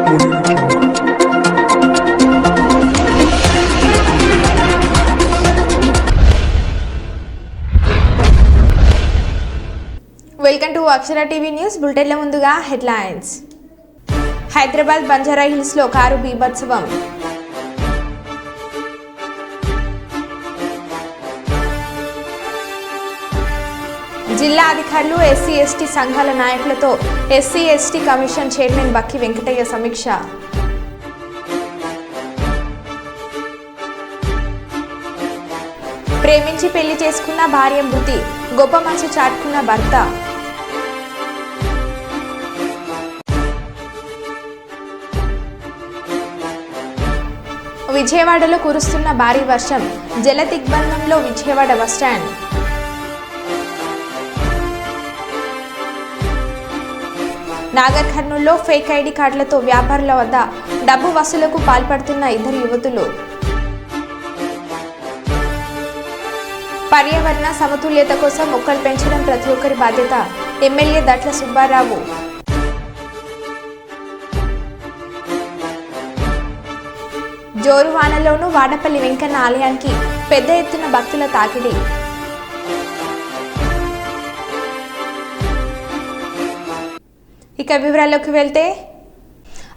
Welcome to Akshara TV news బులెటిన్ల ముందుగా headlines. Hyderabad Banjara hills లో కారు బీభత్సవం. జిల్లా అధికారులు ఎస్సీ ఎస్టీ సంఘాల నాయకులతో SC ST commission chairman Bakki Venkataiah సమీక్ష. ప్రేమించి పెళ్లి చేసుకున్న భార్య మృతి, గొప్ప మనసు చాటుకున్న భర్త. విజయవాడలో కురుస్తున్న భారీ వర్షం, జల దిగ్బంధంలో విజయవాడ బస్టాండ్. నాగర్ కర్నూల్లో ఫేక్ ఐడి కార్డులతో వ్యాపారుల వద్ద డబ్బు వసూలుకు పాల్పడుతున్న ఇద్దరు యువతులు. పర్యావరణ సమతుల్యత కోసం మొక్కలు పెంచడం ప్రతి ఒక్కరి బాధ్యత, ఎమ్మెల్యే దట్ల సుబ్బారావు. జోరు వానలోనూ వాడపల్లి వెంకన్న ఆలయానికి పెద్ద ఎత్తున భక్తుల తాకిడి. ఇక వివరాల్లోకి వెళ్తే,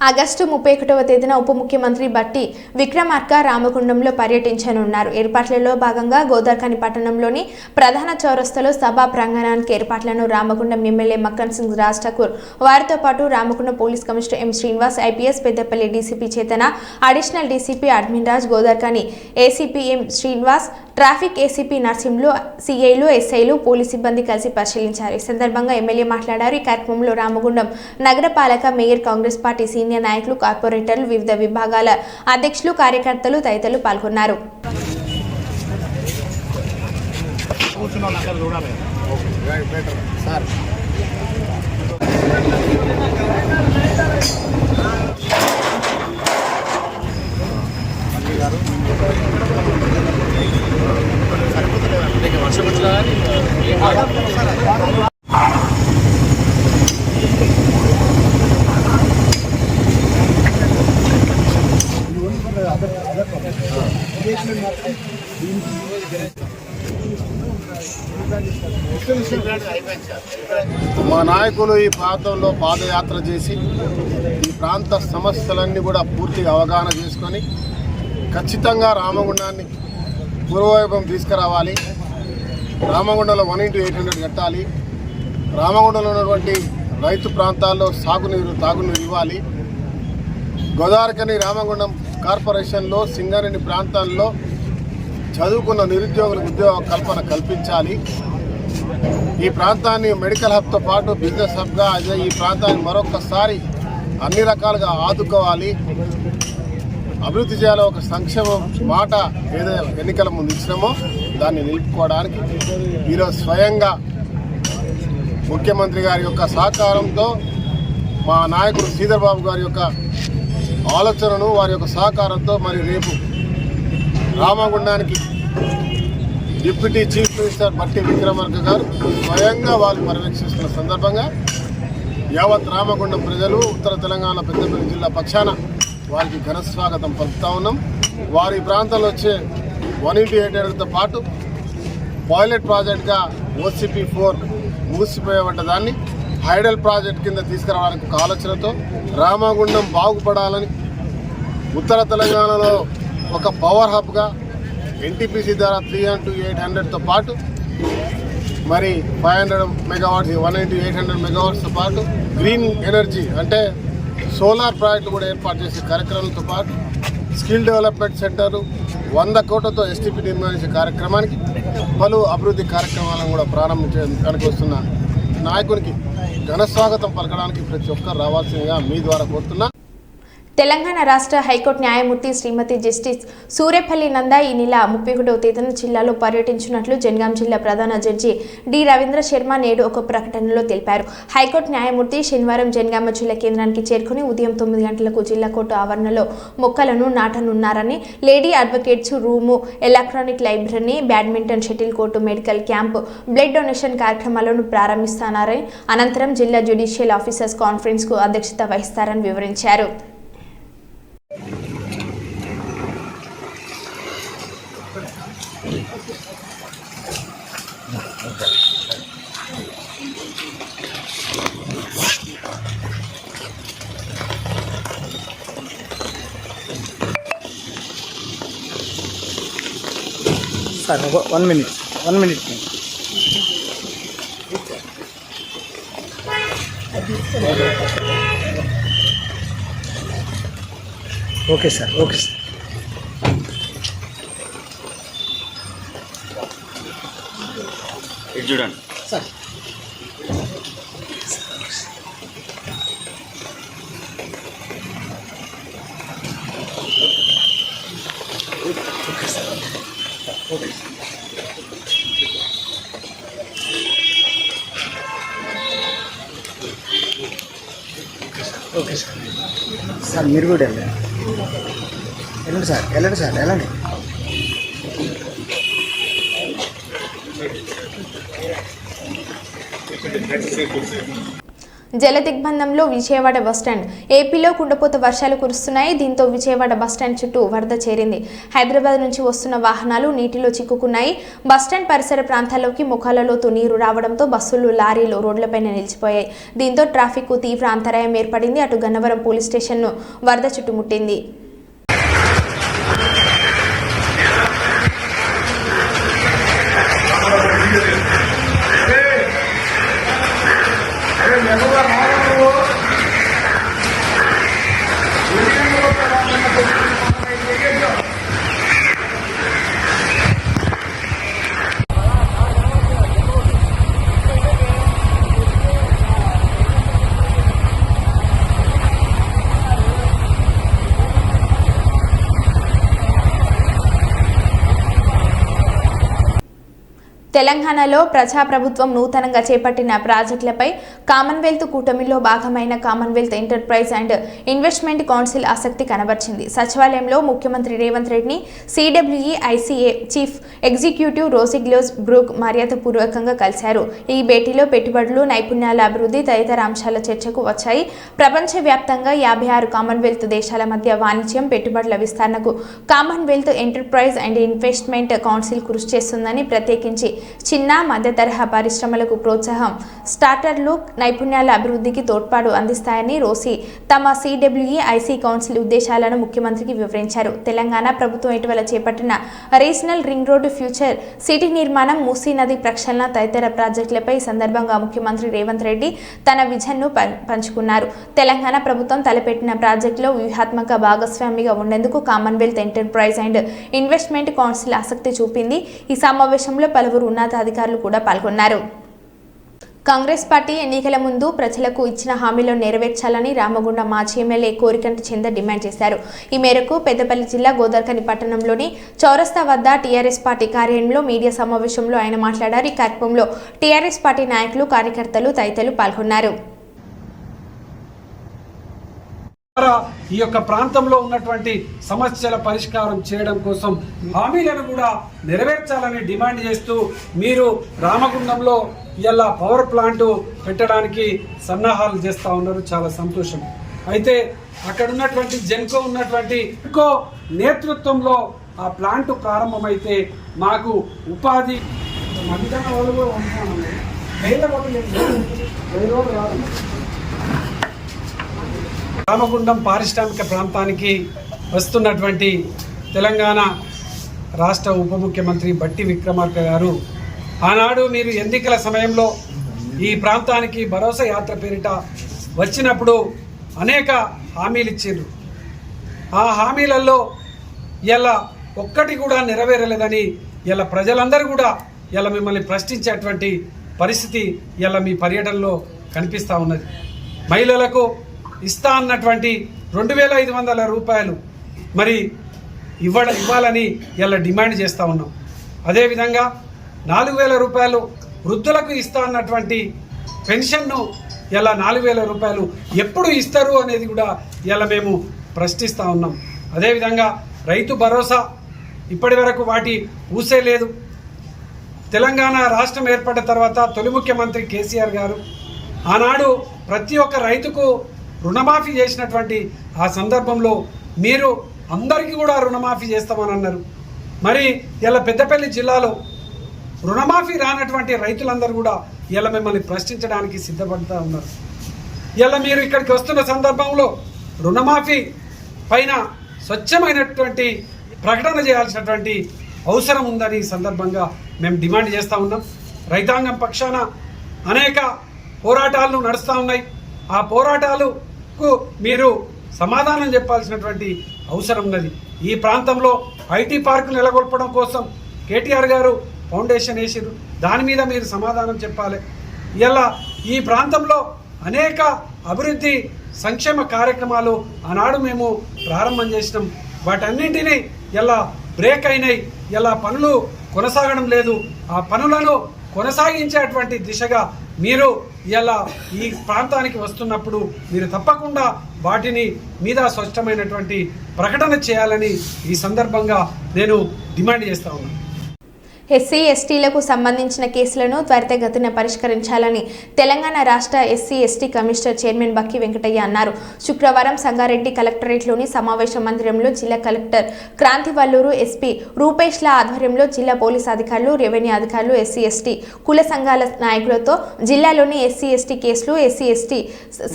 ఆగస్టు 31వ తేదీన ఉప ముఖ్యమంత్రి బట్టి విక్రమార్క రామగుండంలో పర్యటించనున్నారు. ఏర్పాట్లలో భాగంగా గోదార్ఖని పట్టణంలోని ప్రధాన చౌరస్తాలో సభా ప్రాంగణానికి ఏర్పాట్లను రామగుండం ఎమ్మెల్యే మక్కన్ సింగ్ రాజ్ ఠాకూర్, వారితో పాటు Ramagundam police commissioner M Srinivas, IPS Peddapalli DCP Chetana, additional DCP admin Raj, Godavarikhani ACP M Srinivas, traffic ACP Narsimhulu, సీఐలు, ఎస్ఐలు, పోలీస్ సిబ్బంది కలిసి పరిశీలించారు. ఈ సందర్భంగా ఎమ్మెల్యే మాట్లాడారు. ఈ కార్యక్రమంలో రామగుండం నగరపాలక మేయర్, కాంగ్రెస్ పార్టీ సీనియర్ నాయకులు, కార్పొరేటర్లు, వివిధ విభాగాల అధ్యక్షులు, కార్యకర్తలు తదితరులు పాల్గొన్నారు. మా నాయకులు ఈ ప్రాంతంలో పాదయాత్ర చేసి ఈ ప్రాంత సమస్యలన్నీ కూడా పూర్తిగా అవగాహన చేసుకొని ఖచ్చితంగా రామగుండాన్ని పూర్వవైభవం తీసుకురావాలి, రామగుండంలో 1x800 కట్టాలి, రామగుండంలో ఉన్నటువంటి రైతు ప్రాంతాల్లో సాగునీరు, తాగునీరు ఇవ్వాలి, గోదావరికని రామగుండం కార్పొరేషన్లో సింగరేణి ప్రాంతాల్లో చదువుకున్న నిరుద్యోగులకు ఉద్యోగ కల్పన కల్పించాలి, ఈ ప్రాంతాన్ని మెడికల్ హబ్తో పాటు బిజినెస్ హబ్గా ఈ ప్రాంతాన్ని మరొకసారి అన్ని రకాలుగా ఆదుకోవాలి, అభివృద్ధి చేయాలి. ఒక సంక్షేమ మాట ఏదైనా ఎన్నికల ముందు ఇచ్చినామో దాన్ని నిలుపుకోవడానికి ఈరోజు స్వయంగా ముఖ్యమంత్రి గారి యొక్క సహకారంతో, మా నాయకుడు శ్రీధర్ బాబు గారి యొక్క ఆలోచనను, వారి యొక్క సహకారంతో మరి రేపు రామగుండానికి డిప్యూటీ చీఫ్ మినిస్టర్ బట్టి విక్రమార్క గారు స్వయంగా వాళ్ళు పర్యవేక్షిస్తున్న సందర్భంగా యావత్ రామగుండం ప్రజలు, ఉత్తర తెలంగాణ పెద్దపల్లి జిల్లా పక్షాన వారికి ఘన స్వాగతం పలుకుతా ఉన్నాం. వారి ప్రాంతంలో వచ్చే 1x800తో పాటు పైలట్ ప్రాజెక్ట్గా OCP4 మూసిపోయేవంట దాన్ని హైడల్ ప్రాజెక్ట్ కింద తీసుకురావడానికి ఒక ఆలోచనతో రామగుండం బాగుపడాలని, ఉత్తర తెలంగాణలో ఒక పవర్ హబ్గా NTPC ద్వారా 3x800తో పాటు మరి 500 మెగావాట్స్ 1x800 మెగావాట్స్తో పాటు గ్రీన్ ఎనర్జీ అంటే సోలార్ ప్రాజెక్టు కూడా ఏర్పాటు చేసే కార్యక్రమంతో పాటు స్కిల్ డెవలప్మెంట్ సెంటర్ 100 కోట్లతో STP నిర్వహించే కార్యక్రమానికి పలు అభివృద్ధి కార్యక్రమాలను కూడా ప్రారంభించడానికి వస్తున్న నాయకునికి ఘన స్వాగతం పలకడానికి ప్రతి ఒక్కరు రావాల్సిందిగా మీ ద్వారా కోరుతున్నా. తెలంగాణ రాష్ట్ర హైకోర్టు న్యాయమూర్తి శ్రీమతి జస్టిస్ సూర్యపల్లి నంద ఈ నెల 31వ తేదీన జిల్లాలో పర్యటించినట్లు జనగాం జిల్లా ప్రధాన జడ్జి డి రవీంద్ర శర్మ నేడు ఒక ప్రకటనలో తెలిపారు. హైకోర్టు న్యాయమూర్తి శనివారం జనగామ జిల్లా కేంద్రానికి చేరుకుని ఉదయం 9 గంటలకు జిల్లా కోర్టు ఆవరణలో మొక్కలను నాటనున్నారని, lady advocates room, electronic library, badminton, shuttle court, medical camp, blood donation కార్యక్రమాలను ప్రారంభిస్తారని, అనంతరం జిల్లా జ్యుడిషియల్ ఆఫీసర్స్ కాన్ఫరెన్స్ కు అధ్యక్షత వహిస్తారని వివరించారు. Sir 1 minute. Okay sir. ఇది చూడండి సార్. Okay sir. సార్ మీరు కూడా వెళ్ళండి సార్. వెళ్ళండి. జల దిగ్బంధంలో విజయవాడ బస్టాండ్. ఏపీలో కుండపోత వర్షాలు కురుస్తున్నాయి. దీంతో విజయవాడ బస్టాండ్ చుట్టూ వరద చేరింది. హైదరాబాద్ నుంచి వస్తున్న వాహనాలు నీటిలో చిక్కుకున్నాయి. బస్టాండ్ పరిసర ప్రాంతాల్లోకి ముఖాలలోతు నీరు రావడంతో బస్సులు, లారీలు రోడ్లపైన నిలిచిపోయాయి. దీంతో ట్రాఫిక్ తీవ్ర అంతరాయం ఏర్పడింది. అటు గన్నవరం పోలీస్ స్టేషన్ను వరద చుట్టుముట్టింది. తెలంగాణలో ప్రజాప్రభుత్వం నూతనంగా చేపట్టిన ప్రాజెక్టులపై కామన్వెల్త్ కూటమిలో భాగమైన commonwealth enterprise and investment council ఆసక్తి కనబర్చింది. సచివాలయంలో ముఖ్యమంత్రి రేవంత్ రెడ్డిని సిడబ్ల్యూఈ ఐసీఏ చీఫ్ ఎగ్జిక్యూటివ్ రోసిగ్లోస్ బ్రూక్ మర్యాదపూర్వకంగా కలిశారు. ఈ భేటీలో పెట్టుబడులు, నైపుణ్యాల అభివృద్ధి తదితర అంశాల చర్చకు వచ్చాయి. ప్రపంచవ్యాప్తంగా 56 కామన్వెల్త్ దేశాల మధ్య వాణిజ్యం, పెట్టుబడుల విస్తరణకు Commonwealth enterprise and investment council కృషి చేస్తుందని, ప్రత్యేకించి చిన్న మధ్య తరహా పరిశ్రమలకు ప్రోత్సాహం, స్టార్టర్లు, నైపుణ్యాల అభివృద్ధికి తోడ్పాటు అందిస్తాయని రోసి తమ సిడబ్ల్యూఈ ఐసీ కౌన్సిల్ ఉద్దేశాలను ముఖ్యమంత్రికి వివరించారు. తెలంగాణ ప్రభుత్వం ఇటీవల చేపట్టిన regional ring road, future city నిర్మాణం, మూసీ నది ప్రక్షాళన తదితర ప్రాజెక్టులపై ఈ సందర్భంగా ముఖ్యమంత్రి రేవంత్ రెడ్డి తన విజన్ను పంచుకున్నారు. తెలంగాణ ప్రభుత్వం తలపెట్టిన ప్రాజెక్టులో వ్యూహాత్మక భాగస్వామిగా ఉండేందుకు Commonwealth enterprise and investment council ఆసక్తి చూపింది. ఈ సమావేశంలో పలువురు ఉన్నతాధికారులు కూడా పాల్గొన్నారు. కాంగ్రెస్ పార్టీ ఎన్నికల ముందు ప్రజలకు ఇచ్చిన హామీలను నెరవేర్చాలని రామగుండం మాజీ ఎమ్మెల్యే కోరికంటి చంద్ర డిమాండ్ చేశారు. ఈ మేరకు పెద్దపల్లి జిల్లా గోదార్కని పట్టణంలోని చౌరస్తా వద్ద టీఆర్ఎస్ పార్టీ కార్యాలయంలో మీడియా సమావేశంలో ఆయన మాట్లాడారు. ఈ కార్యక్రమంలో టీఆర్ఎస్ పార్టీ నాయకులు, కార్యకర్తలు తదితరులు పాల్గొన్నారు. ఈ యొక్క ప్రాంతంలో ఉన్నటువంటి సమస్యల పరిష్కారం చేయడం కోసం హామీలను కూడా నెరవేర్చాలని డిమాండ్ చేస్తూ మీరు రామగుండంలో ఇలా పవర్ ప్లాంట్ పెట్టడానికి సన్నాహాలు చేస్తూ ఉన్నారు. చాలా సంతోషం. అయితే అక్కడ ఉన్నటువంటి జెన్కో నేతృత్వంలో ఆ ప్లాంట్ ప్రారంభమైతే మాకు ఉపాధి రామగుండం పారిశ్రామిక ప్రాంతానికి వస్తున్నటువంటి తెలంగాణ రాష్ట్ర ఉప ముఖ్యమంత్రి బట్టి విక్రమార్క గారు ఆనాడు మీరు ఎన్నికల సమయంలో ఈ ప్రాంతానికి భరోసా యాత్ర పేరిట వచ్చినప్పుడు అనేక హామీలు ఇచ్చారు. ఆ హామీలలో ఇలా ఒక్కటి కూడా నెరవేరలేదని ఇలా ప్రజలందరూ కూడా ఇలా మిమ్మల్ని ప్రశ్నించేటువంటి పరిస్థితి ఇలా మీ పర్యటనలో కనిపిస్తూ ఉన్నది. మహిళలకు ఇస్తా అన్నటువంటి 2,500 రూపాయలు మరి ఇవ్వాలని ఇలా డిమాండ్ చేస్తూ ఉన్నాం. అదేవిధంగా 4,000 రూపాయలు వృద్ధులకు ఇస్తా అన్నటువంటి పెన్షన్ను ఇలా 4,000 రూపాయలు ఎప్పుడు ఇస్తారు అనేది కూడా ఇలా మేము ప్రశ్నిస్తూ ఉన్నాం. అదేవిధంగా రైతు భరోసా ఇప్పటి వరకు వాటి ఊసే లేదు. తెలంగాణ రాష్ట్రం ఏర్పడ్డ తర్వాత తొలి ముఖ్యమంత్రి కేసీఆర్ గారు ఆనాడు ప్రతి ఒక్క రైతుకు రుణమాఫీ చేసినటువంటి ఆ సందర్భంలో మీరు అందరికీ కూడా రుణమాఫీ చేస్తామని అన్నారు. మరి ఇలా పెద్దపల్లి జిల్లాలో రుణమాఫీ రానటువంటి రైతులందరూ కూడా ఇలా మిమ్మల్ని ప్రశ్నించడానికి సిద్ధపడుతూ ఉన్నారు. ఇలా మీరు ఇక్కడికి వస్తున్న సందర్భంలో రుణమాఫీ పైన స్వచ్ఛమైనటువంటి ప్రకటన చేయాల్సినటువంటి అవసరం ఉందని ఈ సందర్భంగా మేము డిమాండ్ చేస్తూ ఉన్నాం. రైతాంగం పక్షాన అనేక పోరాటాలు నడుస్తూ ఉన్నాయి. ఆ పోరాటాలకు మీరు సమాధానం చెప్పాల్సినటువంటి అవసరం ఉన్నది. ఈ ప్రాంతంలో ఐటీ పార్కులు నెలకొల్పడం కోసం కేటీఆర్ గారు ఫౌండేషన్ వేసారు. దాని మీద మీరు సమాధానం చెప్పాలి. ఇలా ఈ ప్రాంతంలో అనేక అభివృద్ధి సంక్షేమ కార్యక్రమాలు ఆనాడు మేము ప్రారంభం చేసినాం. వాటన్నింటినీ ఇలా బ్రేక్ అయినాయి. ఇలా పనులు కొనసాగడం లేదు. ఆ పనులను కొనసాగించేటువంటి దిశగా మీరు ఇలా ఈ ప్రాంతానికి వస్తున్నప్పుడు మీరు తప్పకుండా వాటిని మీద స్పష్టమైనటువంటి ప్రకటన చేయాలని ఈ సందర్భంగా నేను డిమాండ్ చేస్తా ఉన్నాను. ఎస్సీ ఎస్టీలకు సంబంధించిన కేసులను త్వరితగతిన పరిష్కరించాలని తెలంగాణ రాష్ట్ర SC ST commissioner chairman Bakki Venkataiah అన్నారు. శుక్రవారం సంగారెడ్డి కలెక్టరేట్లోని సమావేశ మందిరంలో జిల్లా కలెక్టర్ క్రాంతివల్లూరు, ఎస్పీ రూపేష్ల ఆధ్వర్యంలో జిల్లా పోలీసు అధికారులు, రెవెన్యూ అధికారులు, ఎస్సీ ఎస్టీ కుల సంఘాల నాయకులతో జిల్లాలోని ఎస్సీ ఎస్టీ కేసులు, ఎస్సీ ఎస్టీ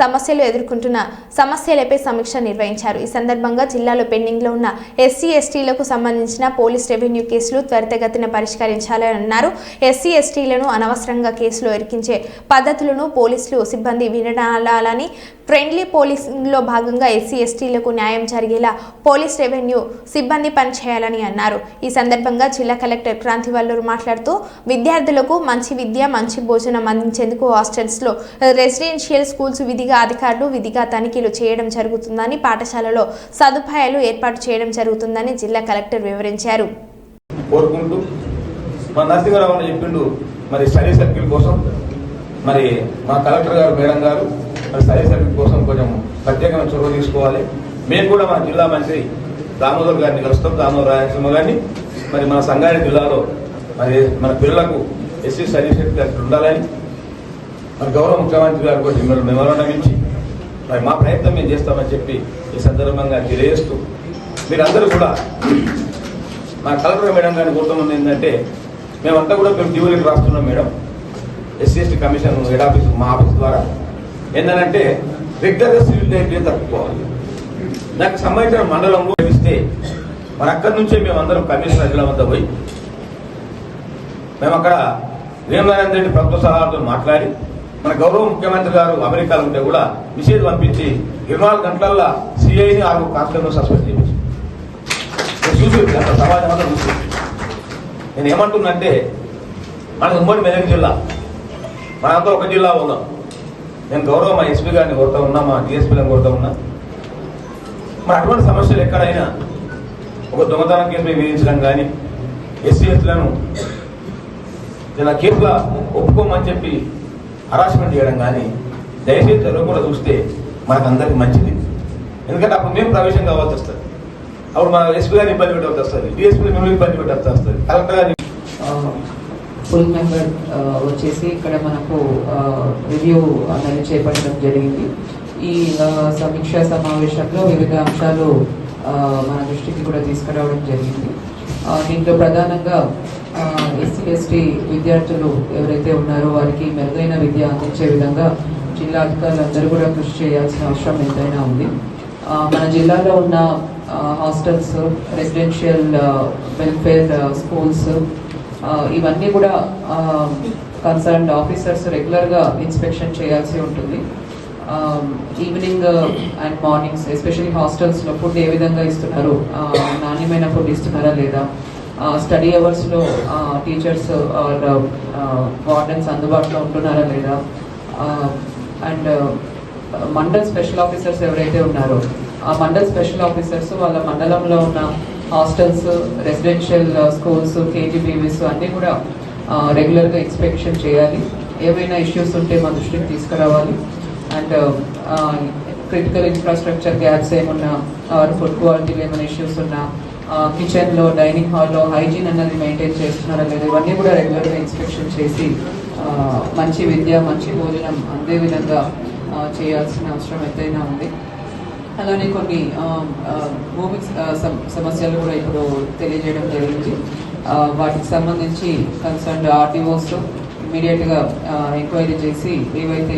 సమస్యలు ఎదుర్కొంటున్న సమస్యలపై సమీక్ష నిర్వహించారు. ఈ సందర్భంగా జిల్లాలో పెండింగ్లో ఉన్న ఎస్సీ ఎస్టీలకు సంబంధించిన పోలీస్, రెవెన్యూ కేసులు త్వరితగతిన పరిష్కరించాలని అన్నారు. ఎస్సీ ఎస్టీలను అనవసరంగా కేసులో ఇరికించే పద్ధతులను పోలీసులు సిబ్బంది వినాలని, ఫ్రెండ్లీ పోలీసింగ్లో భాగంగా ఎస్సీ ఎస్టీలకు న్యాయం జరిగేలా పోలీస్, రెవెన్యూ సిబ్బంది పనిచేయాలని అన్నారు. ఈ సందర్భంగా జిల్లా కలెక్టర్ క్రాంతివల్లూరు మాట్లాడుతూ విద్యార్థులకు మంచి విద్య, మంచి భోజనం అందించేందుకు హాస్టల్స్లో, రెసిడెన్షియల్ స్కూల్స్ విధిగా అధికారులు విధిగా తనిఖీలు చేయడం జరుగుతుందని, పాఠశాలలో సదుపాయాలు ఏర్పాటు చేయడం జరుగుతుందని జిల్లా కలెక్టర్ వివరించారు. కోరుకుంటూ మా నరసింహరావు అని చెప్పిండు మరి స్టడీ సర్కిల్ కోసం మరి మా కలెక్టర్ గారు, మేడం గారు మరి స్టడీ సర్కిల్ కోసం కొంచెం ప్రత్యేకమైన చొరవ తీసుకోవాలి. మేము కూడా మన జిల్లా మంత్రి దామోదర్ గారిని కలుస్తాం, దామోదర్ రాయలసీమ గారిని. మరి మన సంగారెడ్డి జిల్లాలో మరి మన పిల్లలకు ఎస్సీ స్టడీ సర్కిల్ ఉండాలని మరి గౌరవ ముఖ్యమంత్రి గారు కూడా మెమోరాండం ఇచ్చి మరి మా ప్రయత్నం మేము చేస్తామని చెప్పి ఈ సందర్భంగా తెలియజేస్తూ మీరందరూ కూడా మా కలెక్టర్ మేడం గారిని కోరుతామని ఏంటంటే మేమంతా కూడా మేము డ్యూటీకి రాస్తున్నాం madam. SC ST commission head office మా ఆఫీస్ ద్వారా ఏంటంటే రెగ్యులర్గా సివిల్ లైఫ్ తప్పుకోవాలి. దానికి సంబంధించిన మండలంలో ఇస్తే మరి అక్కడి నుంచే మేమందరం కమిషనర్ జిల్లా వద్ద పోయి మేము అక్కడ వేమనారాయణ రెడ్డి ప్రభుత్వ సలహాలతో మాట్లాడి మన గౌరవ ముఖ్యమంత్రి గారు అమెరికాలో ఉంటే కూడా మెసేజ్ పంపించి 24 గంటలల్లో సిఐని 6 కాన్స్టేబుల్ సస్పెండ్ చేయించి చూసి సమాజం అంతా చూసి నేను ఏమంటున్నంటే మన ఉమ్మడి మెదక్ జిల్లా మనంతా ఒక జిల్లా ఉన్నాం. నేను గౌరవ మా ఎస్పీ గారిని కోరుతా ఉన్నా, మా డిఎస్పీలను కోరుతా ఉన్నా. మరి అటువంటి సమస్యలు ఎక్కడైనా ఒక దొంగతనం కేసు విధించడం కానీ, ఎస్సీ ఎస్టీలను ఇలా కేసులా ఒప్పుకోమని చెప్పి హరాస్మెంట్ చేయడం కానీ దయచేసి జరగకుండా చూస్తే మనకు అందరికీ మంచిది. ఎందుకంటే అప్పుడు మేము ప్రవేశం కావాల్సి వస్తుంది. అప్పుడు మన ఎస్పీ గారిని ఇబ్బంది పెట్టవలసి వస్తుంది, డిఎస్పీ మిమ్మల్ని ఇబ్బంది పెట్టవలసి వస్తుంది. కలెక్టర్ గారిని ఫుల్ మెంబర్ వచ్చేసి ఇక్కడ మనకు రివ్యూ అనేది చేపట్టడం జరిగింది. ఈ సమీక్షా సమావేశంలో వివిధ అంశాలు మన దృష్టికి కూడా తీసుకురావడం జరిగింది. దీంట్లో ప్రధానంగా ఎస్సీ ఎస్టీ విద్యార్థులు ఎవరైతే ఉన్నారో వారికి మెరుగైన విద్య అందించే విధంగా జిల్లా అధికారులందరూ కూడా కృషి చేయాల్సిన అవసరం ఎంతైనా ఉంది. మన జిల్లాలో ఉన్న హాస్టల్స్, రెసిడెన్షియల్ వెల్ఫేర్ స్కూల్స్ ఇవన్నీ కూడా కన్సర్న్డ్ ఆఫీసర్స్ రెగ్యులర్గా ఇన్స్పెక్షన్ చేయాల్సి ఉంటుంది. ఈవినింగ్ అండ్ మార్నింగ్స్ ఎస్పెషల్లీ హాస్టల్స్లో ఫుడ్ ఏ విధంగా ఇస్తున్నారు, నాణ్యమైన ఫుడ్ ఇస్తున్నారా లేదా, స్టడీ అవర్స్లో టీచర్స్ ఆర్ వార్డెన్స్ అందుబాటులో ఉంటున్నారా లేదా, అండ్ మండల్ స్పెషల్ ఆఫీసర్స్ ఎవరైతే ఉన్నారో ఆ మండల్ స్పెషల్ ఆఫీసర్స్ వాళ్ళ మండలంలో ఉన్న హాస్టల్స్, రెసిడెన్షియల్ స్కూల్స్, కేజీబీవీస్ అన్నీ కూడా రెగ్యులర్గా ఇన్స్పెక్షన్ చేయాలి. ఏమైనా ఇష్యూస్ ఉంటే మా దృష్టికి తీసుకురావాలి. అండ్ క్రిటికల్ ఇన్ఫ్రాస్ట్రక్చర్ గ్యాప్స్ ఏమున్నా, ఫుడ్ క్వాలిటీలో ఏమైనా ఇష్యూస్ ఉన్నా, కిచెన్లో, డైనింగ్ హాల్లో హైజీన్ అన్నది మెయింటైన్ చేస్తున్నారా లేదా, ఇవన్నీ కూడా రెగ్యులర్గా ఇన్స్పెక్షన్ చేసి మంచి విద్య, మంచి భోజనం అందే విధంగా చేయాల్సిన అవసరం ఎంతైనా ఉంది. అలానే కొన్ని భూమి సమస్యలు కూడా ఇప్పుడు తెలియజేయడం జరిగింది. వాటికి సంబంధించి కన్సర్న్ ఆర్టీఓస్ ఇమీడియట్గా ఎంక్వైరీ చేసి ఏవైతే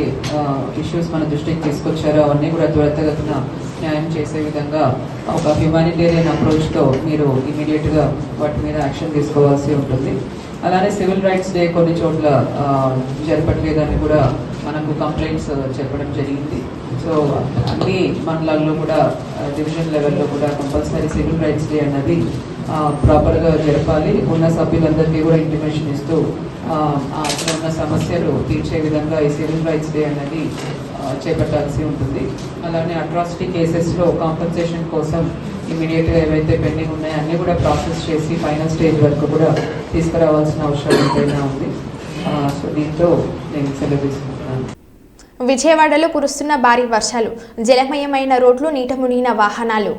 ఇష్యూస్ మన దృష్టికి తీసుకొచ్చారో అవన్నీ కూడా త్వరితగతిన న్యాయం చేసే విధంగా ఒక హ్యుమానిటేరియన్ అప్రోచ్తో మీరు ఇమీడియట్గా వాటి మీద యాక్షన్ తీసుకోవాల్సి ఉంటుంది. అలానే సివిల్ రైట్స్ డే కొన్ని చోట్ల జరపట్లేదని కూడా మనకు కంప్లైంట్స్ చెప్పడం జరిగింది. సో అన్ని మండలాల్లో కూడా డివిజన్ లెవెల్లో కూడా కంపల్సరీ సివిల్ రైట్స్ డే అన్నది ప్రాపర్గా జరపాలి. ఉన్న సభ్యులందరికీ కూడా ఇంటిమేషన్ ఇస్తూ అక్కడ ఉన్న సమస్యలు తీర్చే విధంగా ఈ సివిల్ రైట్స్ డే అనేది చేపట్టాల్సి ఉంటుంది. అలానే అట్రాసిటీ కేసెస్లో కాంపన్సేషన్ కోసం ఇమీడియట్గా ఏవైతే పెండింగ్ ఉన్నాయో అన్నీ కూడా ప్రాసెస్ చేసి ఫైనల్ స్టేజ్ వరకు కూడా తీసుకురావాల్సిన అవసరం ఎంతైనా ఉంది. సో దీంతో నేను సెలవు తీసుకుంటున్నాను. విజయవాడలో కురుస్తున్న భారీ వర్షాలు, జలమయమైన రోడ్లు, నీట మునిగిన వాహనాలు.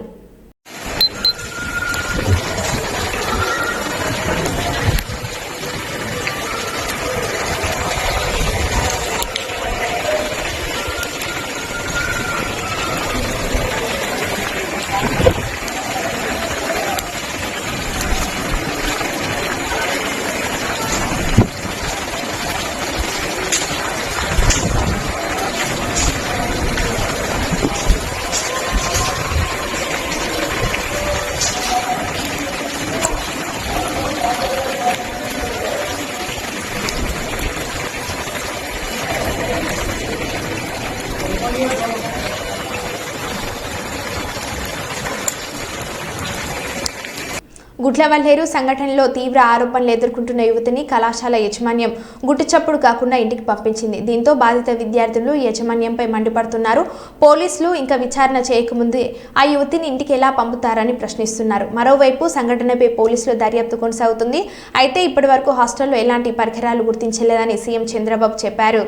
గుడ్లవల్లేరు సంఘటనలో తీవ్ర ఆరోపణలు ఎదుర్కొంటున్న యువతిని కళాశాల యాజమాన్యం గుట్టుచప్పుడు కాకుండా ఇంటికి పంపించింది. దీంతో బాధిత విద్యార్థులు యాజమాన్యంపై మండిపడుతున్నారు. పోలీసులు ఇంకా విచారణ చేయకముందే ఆ యువతిని ఇంటికి ఎలా పంపుతారని ప్రశ్నిస్తున్నారు. మరోవైపు సంఘటనపై పోలీసులు దర్యాప్తు కొనసాగుతుంది. అయితే ఇప్పటివరకు హాస్టల్లో ఎలాంటి పరికరాలు గుర్తించలేదని సీఎం చంద్రబాబు చెప్పారు.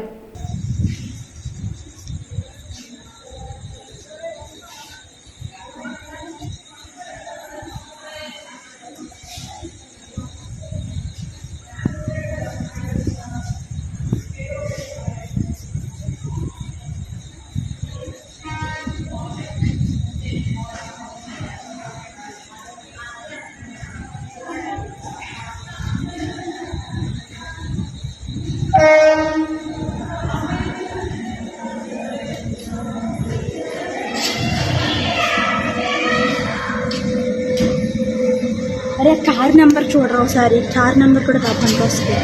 अरे कार नंबर छोड़ रहा हूँ सारी कार नंबर కూడా పాపం వస్తుంది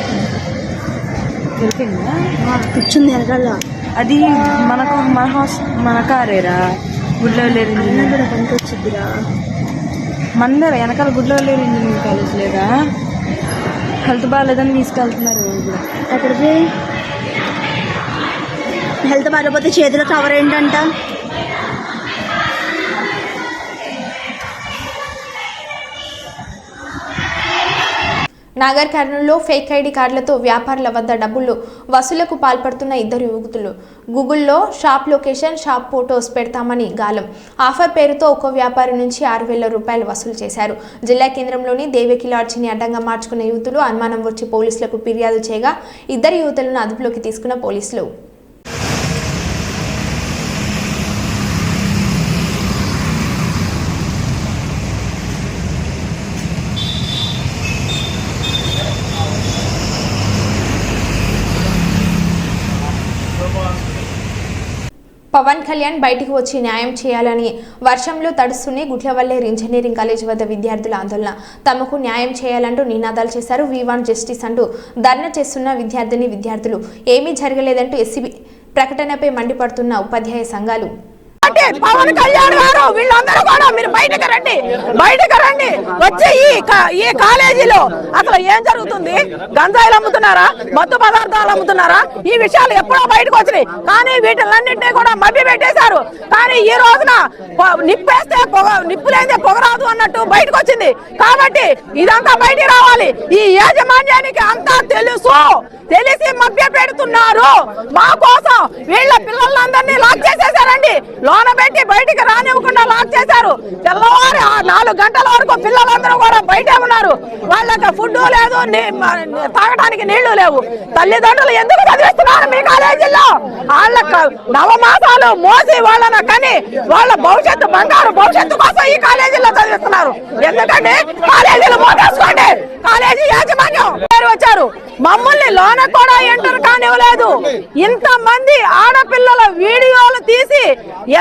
తెలిపిందా కూర్చుంది వెనకాల అది మనకు మన కారేరా గుడ్లవల్లేరు ఇంజనీరింగ్ కూడా పనికొచ్చిద్దిరా మందర వెనకాల గుడ్లవల్లేరు ఇంజనీరింగ్ కాలేజ్ లేదా హెల్త్ బాగాలేదని తీసుకెళ్తున్నారు కూడా అక్కడికి హెల్త్ బాగాలేకపోతే చేతిలో కవర్ ఏంటంట నాగర్ కర్నూలులో ఫేక్ ఐడి కార్డులతో వ్యాపారుల వద్ద డబ్బులు వసూలుకు పాల్పడుతున్న ఇద్దరు యువకులు. గూగుల్లో షాప్ లొకేషన్, షాప్ ఫోటోస్ పెడతామని గాలం. ఆఫర్ పేరుతో ఒక్కో వ్యాపారి నుంచి 6,000 రూపాయలు వసూలు చేశారు. జిల్లా కేంద్రంలోని దేవకి లాడ్జిని అడ్డంగా మార్చుకున్న యువతులు అనుమానం వచ్చి పోలీసులకు ఫిర్యాదు చేయగా ఇద్దరు యువతులను అదుపులోకి తీసుకున్న పోలీసులు పవన్ కళ్యాణ్ బయటికి వచ్చి న్యాయం చేయాలని వర్షంలో తడుస్తూనే గుడ్లవల్లేరు ఇంజనీరింగ్ కాలేజ్ వద్ద విద్యార్థుల ఆందోళన. తమకు న్యాయం చేయాలంటూ నినాదాలు చేశారు. వి వాంట్ జస్టిస్ అంటూ ధర్నా చేస్తున్న విద్యార్థులు ఏమీ జరగలేదంటూ ఎస్సీబీ ప్రకటనపై మండిపడుతున్న ఉపాధ్యాయ సంఘాలు. పవన్ కళ్యాణ్ గారు వీళ్ళందరూ కూడా మీరు బయటకు రండి వచ్చి ఈ కాలేజీలో అసలు ఏం జరుగుతుంది? గంజాయిలు అమ్ముతున్నారా, మత్తు పదార్థాలు అమ్ముతున్నారా? ఈ విషయాలు ఎప్పుడో బయటకు వచ్చినాయి. కానీ వీటిలన్నింటినీ కూడా మభ్య పెట్టేశారు. కానీ ఈ రోజున నిప్పేస్తే నిప్పు లేదే పొగరాదు అన్నట్టు బయటకు వచ్చింది. కాబట్టి ఇదంతా బయటికి రావాలి. ఈ యాజమాన్యానికి అంతా తెలిసి మభ్య పెడుతున్నారు. మా కోసం వీళ్ళ పిల్లలందరినీ లాక్ చేసేసారండి. లోన పెట్టి బయటికి రానివ్వకుండా లాక్ చేశారు. తెల్లవారి 4 గంటల వరకు పిల్లలందరూ కూడా బయటే ఉన్నారు. వాళ్ళకి ఫుడ్ లేదు, తాగడానికి నీళ్లు లేవు. తల్లిదండ్రులు ఎందుకు చదివిస్తున్నారు మీ కాలేజీలో? వాళ్ళ నవమాసాలు మోసి వాళ్ళని కని వాళ్ళ భవిష్యత్తు, బంగారు భవిష్యత్తు కోసం ఈ కాలేజీలో చదివిస్తున్నారు. ఎందుకంటే కాలేజీలు మోసేసుకోండి, కాలేజీ యాజమాన్యం పేరు వచ్చారు, మమ్మల్ని లోన కూడా ఎంటర్ కానివ్వలేదు. ఇంతమంది ఆడపిల్లల వీడియోలు తీసి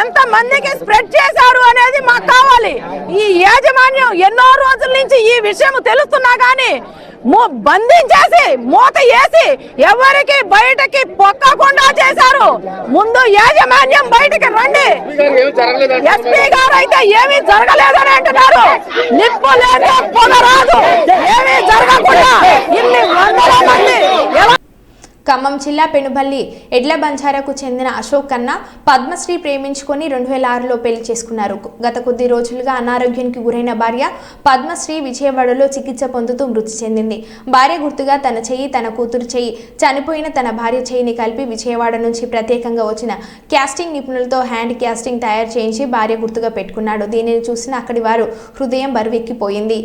ఎంత మందికి స్ప్రెడ్ చేశారు అనేది మాకు కావాలి. ఈ యాజమాన్యం ఎన్నో రోజుల నుంచి ఈ విషయం తెలుస్తున్నా గానీ బంధించేసి మూత వేసి ఎవరికి బయటకి పొక్కకుండా చేశారు. ముందు యాజమాన్యం బయటకి రండి. ఎస్పీ గారు అయితే ఏమీ జరగలేదని అంటున్నారు. నిప్పు లేదు, పొగ రాదు, ఏమీ జరగకుండా ఇన్ని వందల మంది. ఖమ్మం జిల్లా పెనుబల్లి ఎడ్ల బంజారాకు చెందిన అశోక్ కన్నా పద్మశ్రీ ప్రేమించుకొని 2006లో పెళ్లి చేసుకున్నారు. గత కొద్ది రోజులుగా అనారోగ్యానికి గురైన భార్య పద్మశ్రీ విజయవాడలో చికిత్స పొందుతూ మృతి చెందింది. భార్య గుర్తుగా తన చెయ్యి, తన కూతురు చెయ్యి, చనిపోయిన తన భార్య చెయ్యిని కలిపి విజయవాడ నుంచి ప్రత్యేకంగా వచ్చిన క్యాస్టింగ్ నిపుణులతో హ్యాండ్ క్యాస్టింగ్ తయారు చేయించి భార్య గుర్తుగా పెట్టుకున్నాడు. దీనిని చూసిన అక్కడి వారు హృదయం బరువెక్కిపోయింది.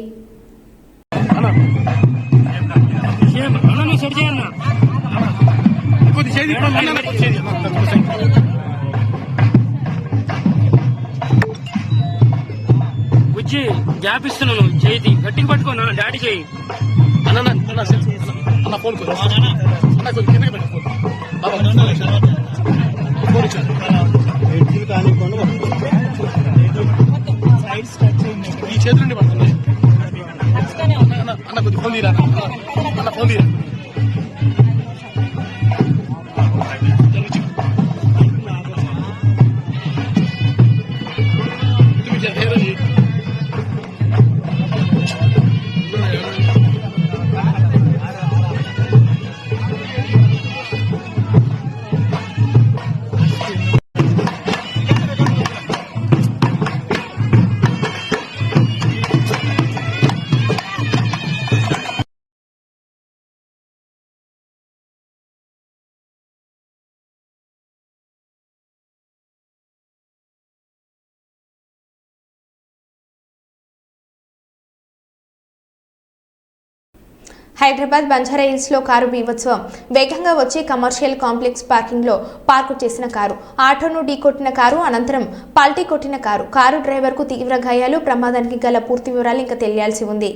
బుజ్జి గ్యాప్ ఇస్తున్నాను, చేతి గట్టిగా పట్టుకోనా డాడీ చేయి ఈ చేతులు పడుతున్నాయి అన్న కొద్ది ఫోన్ తీరా అన్న ఫోన్ తీరా. హైదరాబాద్ బంజారా హిల్స్ లో కారు బీభత్సవం. వేగంగా వచ్చి కమర్షియల్ కాంప్లెక్స్ పార్కింగ్ లో పార్కు చేసిన కారు ఆటోను ఢీకొట్టిన కారు అనంతరం పల్టీ కొట్టిన కారు డ్రైవర్ కు తీవ్ర గాయాలు. ప్రమాదానికి గల పూర్తి వివరాలు ఇంకా తెలియాల్సి ఉంది.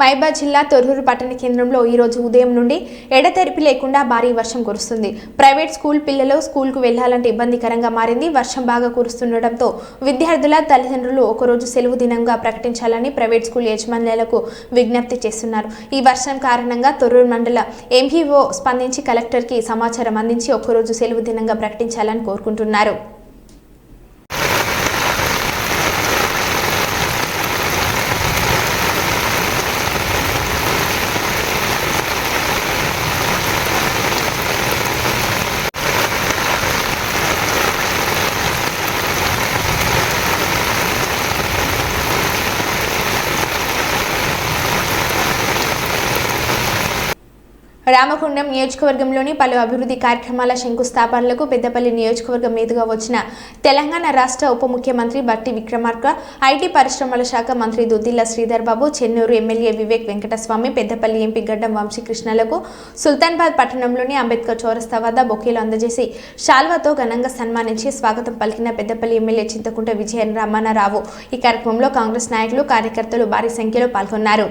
మహబూబాబాద్ జిల్లా తొర్రూరు పట్టణ కేంద్రంలో ఈ రోజు ఉదయం నుండి ఎడతెరిపి లేకుండా భారీ వర్షం కురుస్తుంది. ప్రైవేట్ స్కూల్ పిల్లలు స్కూల్కు వెళ్లాలంటే ఇబ్బందికరంగా మారింది. వర్షం బాగా కురుస్తుండటంతో విద్యార్థుల తల్లిదండ్రులు ఒకరోజు సెలవు దినంగా ప్రకటించాలని ప్రైవేట్ స్కూల్ యాజమాన్యాలకు విజ్ఞప్తి చేస్తున్నారు. ఈ వర్షం కారణంగా తొర్రూరు మండల ఎంఈఓ స్పందించి కలెక్టర్కి సమాచారం అందించి ఒక్కరోజు సెలవు దినంగా ప్రకటించాలని కోరుకుంటున్నారు. రామగుండం నియోజకవర్గంలోని పలు అభివృద్ధి కార్యక్రమాల శంకుస్థాపనలకు పెద్దపల్లి నియోజకవర్గం మీదుగా వచ్చిన తెలంగాణ రాష్ట్ర ఉప ముఖ్యమంత్రి బట్టి విక్రమార్క, ఐటీ పరిశ్రమల శాఖ మంత్రి దుద్దిల్ల శ్రీధర్ బాబు, చెన్నూరు ఎమ్మెల్యే వివేక్ వెంకటస్వామి, పెద్దపల్లి ఎంపీ గడ్డం వంశీకృష్ణలకు సుల్తాన్బాద్ పట్టణంలోని అంబేద్కర్ చౌరస్తా వద్ద బొకేలు అందజేసి శాల్వాతో ఘనంగా సన్మానించి స్వాగతం పలికిన పెద్దపల్లి ఎమ్మెల్యే చింతకుంట విజయ రమణారావు. ఈ కార్యక్రమంలో కాంగ్రెస్ నాయకులు, కార్యకర్తలు భారీ సంఖ్యలో పాల్గొన్నారు.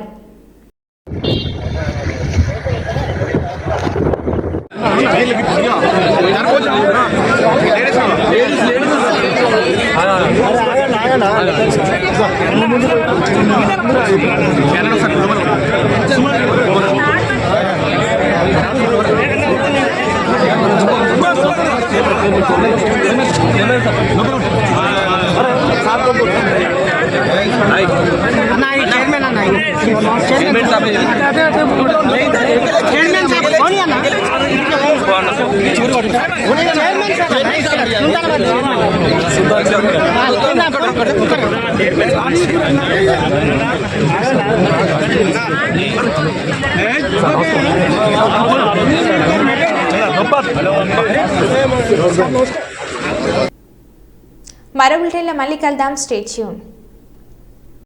మరో బులెటిన్లో మళ్ళీ కలుద్దాం. Stay tune.